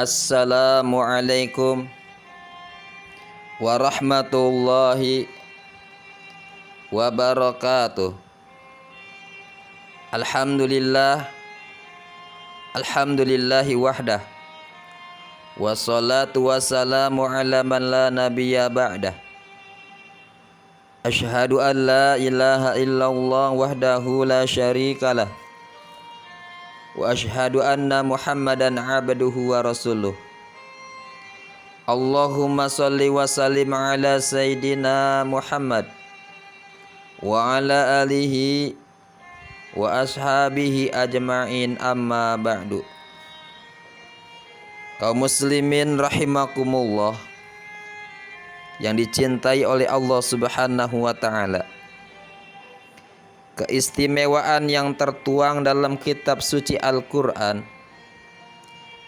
Assalamualaikum warahmatullahi wabarakatuh. Alhamdulillahi wahdah. Wassalatu wassalamu ala man la nabiyya ba'dah. Asyhadu an la ilaha illallah wahdahu la syarikalah. Wa asyhadu anna Muhammadan abduhu wa rasuluh. Allahumma salli wa sallim ala Sayyidina Muhammad wa ala alihi wa ashabihi ajma'in, amma ba'du. Kaum muslimin rahimakumullah yang dicintai oleh Allah Subhanahu wa ta'ala, keistimewaan yang tertuang dalam kitab suci Al-Quran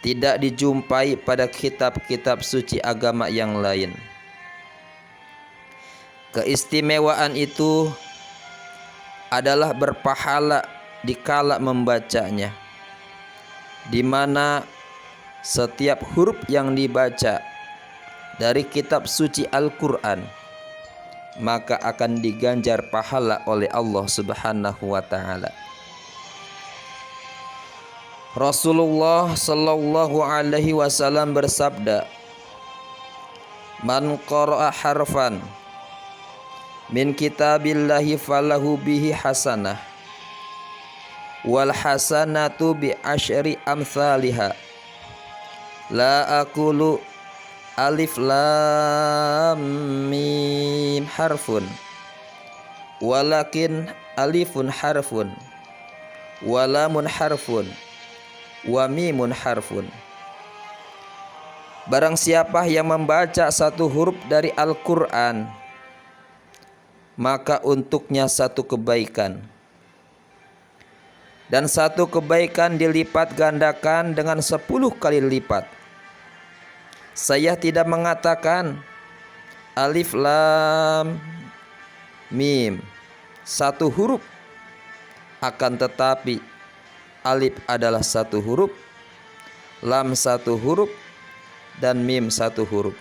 tidak dijumpai pada kitab-kitab suci agama yang lain. Keistimewaan itu adalah berpahala dikala membacanya, di mana setiap huruf yang dibaca dari kitab suci Al-Quran maka akan diganjar pahala oleh Allah Subhanahu wa ta'ala. Rasulullah sallallahu alaihi wasallam bersabda, "Man qara'a harfan min kitabillahi falahu bihi hasanah wal hasanatu bi asyri amsalihha la aqulu alif lam mim harfun walakin alifun harfun wa lamun harfun wa mimun harfun." Barang siapa yang membaca satu huruf dari Al-Quran, maka untuknya satu kebaikan, dan satu kebaikan dilipat gandakan dengan 10 kali lipat. Saya tidak mengatakan alif lam mim satu huruf, akan tetapi alif adalah satu huruf, lam satu huruf, dan mim satu huruf.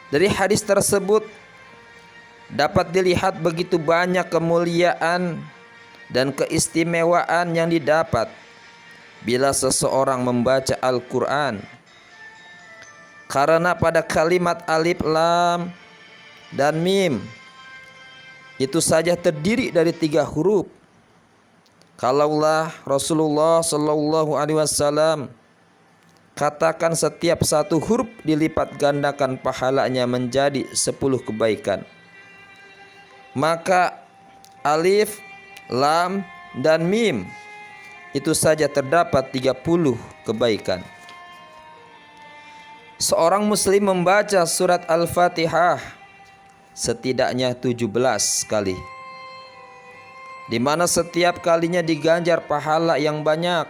Dari hadis tersebut dapat dilihat begitu banyak kemuliaan dan keistimewaan yang didapat bila seseorang membaca Al-Quran. Karena pada kalimat alif, lam, dan mim itu saja terdiri dari 3 huruf. Kalaulah Rasulullah sallallahu alaihi wasallam katakan setiap satu huruf dilipat gandakan pahalanya menjadi 10 kebaikan, maka alif, lam, dan mim itu saja terdapat 30 kebaikan. Seorang muslim membaca surat Al-Fatihah setidaknya 17 kali, di mana setiap kalinya diganjar pahala yang banyak,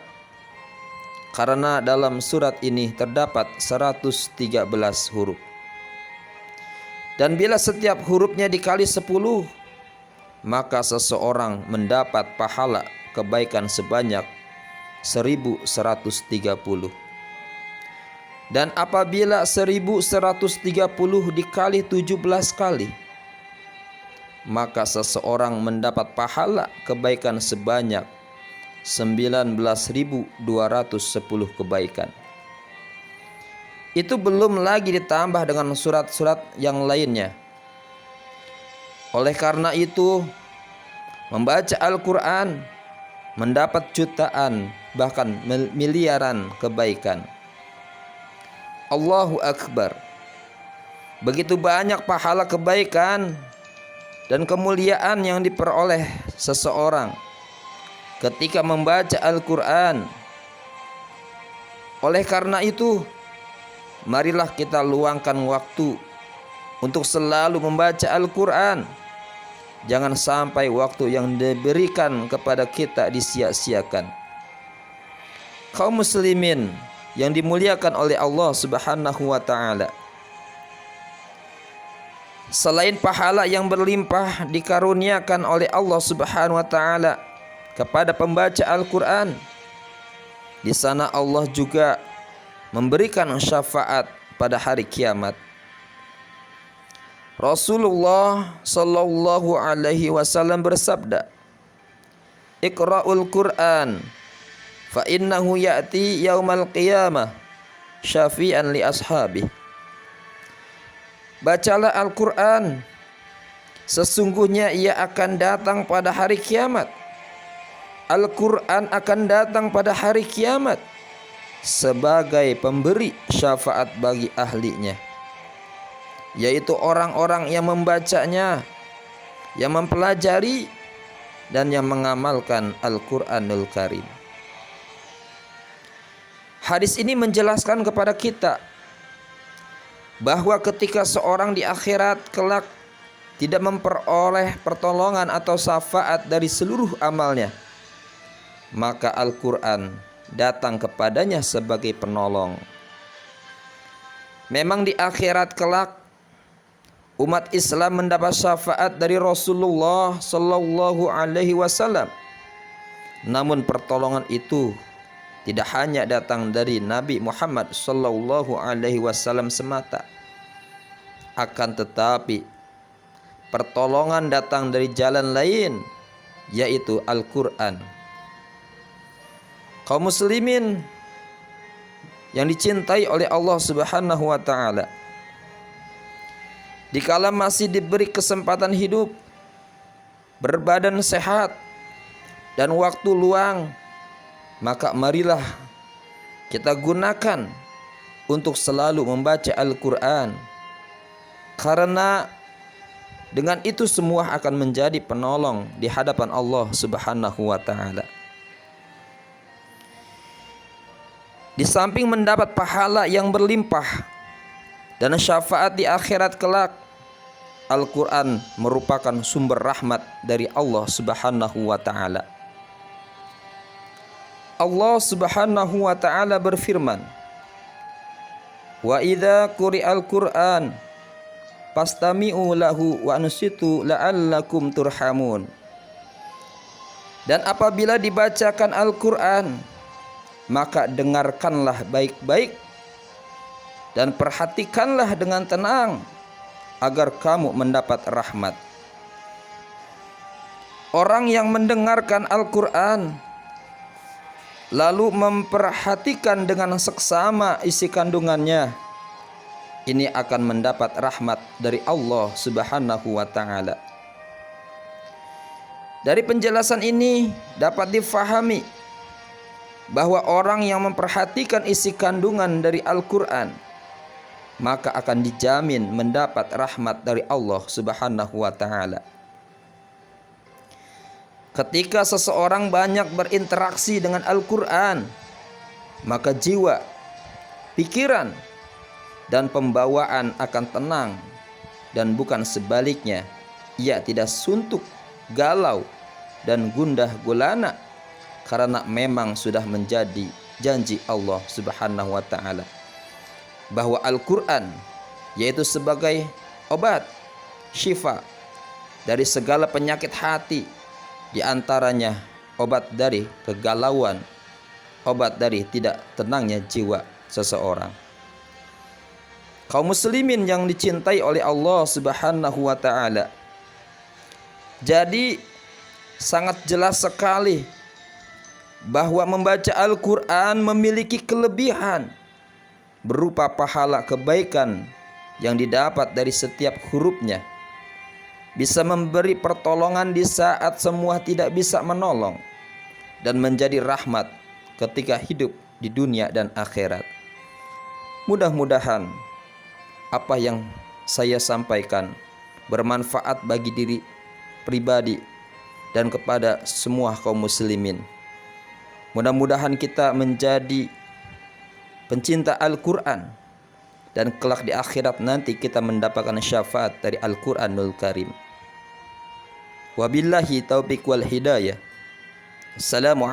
karena dalam surat ini terdapat 113 huruf. Dan bila setiap hurufnya dikali 10, maka seseorang mendapat pahala kebaikan sebanyak 1130. Dan apabila 1130 dikali 17 kali, maka seseorang mendapat pahala kebaikan sebanyak 19.210 kebaikan. Itu belum lagi ditambah dengan surat-surat yang lainnya. Oleh karena itu, membaca Al-Quran mendapat jutaan, bahkan miliaran kebaikan. Allahu Akbar. Begitu banyak pahala kebaikan dan kemuliaan yang diperoleh seseorang ketika membaca Al-Quran. Oleh karena itu, marilah kita luangkan waktu untuk selalu membaca Al-Quran. Jangan sampai waktu yang diberikan kepada kita disia-siakan. Kaum muslimin yang dimuliakan oleh Allah Subhanahu wa ta'ala, selain pahala yang berlimpah dikaruniakan oleh Allah Subhanahu wa ta'ala kepada pembaca Al-Quran, Di sana Allah juga memberikan syafaat pada hari kiamat. Rasulullah sallallahu alaihi wasallam bersabda, "Iqra'ul Qur'an fa innahu ya'ti yaumal qiyamah syafi'an li ashabi." Bacalah Al-Qur'an, sesungguhnya ia akan datang pada hari kiamat. Al-Qur'an akan datang pada hari kiamat sebagai pemberi syafaat bagi ahlinya, yaitu orang-orang yang membacanya, yang mempelajari, dan yang mengamalkan Al-Quranul Karim. Hadis ini menjelaskan kepada kita bahwa ketika seorang di akhirat kelak tidak memperoleh pertolongan atau syafaat dari seluruh amalnya, maka Al-Quran datang kepadanya sebagai penolong. Memang di akhirat kelak umat Islam mendapat syafaat dari Rasulullah sallallahu alaihi wasallam. Namun pertolongan itu tidak hanya datang dari Nabi Muhammad sallallahu alaihi wasallam semata. Akan tetapi pertolongan datang dari jalan lain, yaitu Al-Qur'an. Kaum muslimin yang dicintai oleh Allah Subhanahu wa taala, dikala masih diberi kesempatan hidup, berbadan sehat, dan waktu luang, maka marilah kita gunakan untuk selalu membaca Al-Quran, karena dengan itu semua akan menjadi penolong di hadapan Allah Subhanahu wa taala. Di samping mendapat pahala yang berlimpah dan syafaat di akhirat kelak, Al-Quran merupakan sumber rahmat dari Allah Subhanahu wa ta'ala. Allah Subhanahu wa ta'ala berfirman, "Wa idza quri'al Qur'an fastami'u lahu wa ansitu la'allakum turhamun." Dan apabila dibacakan Al-Quran, maka dengarkanlah baik-baik dan perhatikanlah dengan tenang agar kamu mendapat rahmat. Orang yang mendengarkan Al-Quran lalu memperhatikan dengan seksama isi kandungannya, ini akan mendapat rahmat dari Allah Subhanahu wa ta'ala. Dari penjelasan ini dapat difahami bahwa orang yang memperhatikan isi kandungan dari Al-Quran, maka akan dijamin mendapat rahmat dari Allah Subhanahu wa ta'ala. Ketika seseorang banyak berinteraksi dengan Al-Quran, maka jiwa, pikiran, dan pembawaan akan tenang, dan bukan sebaliknya, ia tidak suntuk, galau, dan gundah gulana, karena memang sudah menjadi janji Allah Subhanahu wa ta'ala bahwa Al-Quran yaitu sebagai obat, syifa dari segala penyakit hati, di antaranya obat dari kegalauan, obat dari tidak tenangnya jiwa seseorang. Kaum muslimin yang dicintai oleh Allah Subhanahu wa ta'ala, jadi sangat jelas sekali bahwa membaca Al-Quran memiliki kelebihan berupa pahala kebaikan yang didapat dari setiap hurufnya, bisa memberi pertolongan di saat semua tidak bisa menolong, dan menjadi rahmat ketika hidup di dunia dan akhirat. Mudah-mudahan apa yang saya sampaikan bermanfaat bagi diri pribadi dan kepada semua kaum muslimin. Mudah-mudahan kita menjadi pencinta Al-Quran, dan kelak di akhirat nanti kita mendapatkan syafaat dari Al-Quranul Karim. Wabillahi taufiq wal hidayah. Assalamualaikum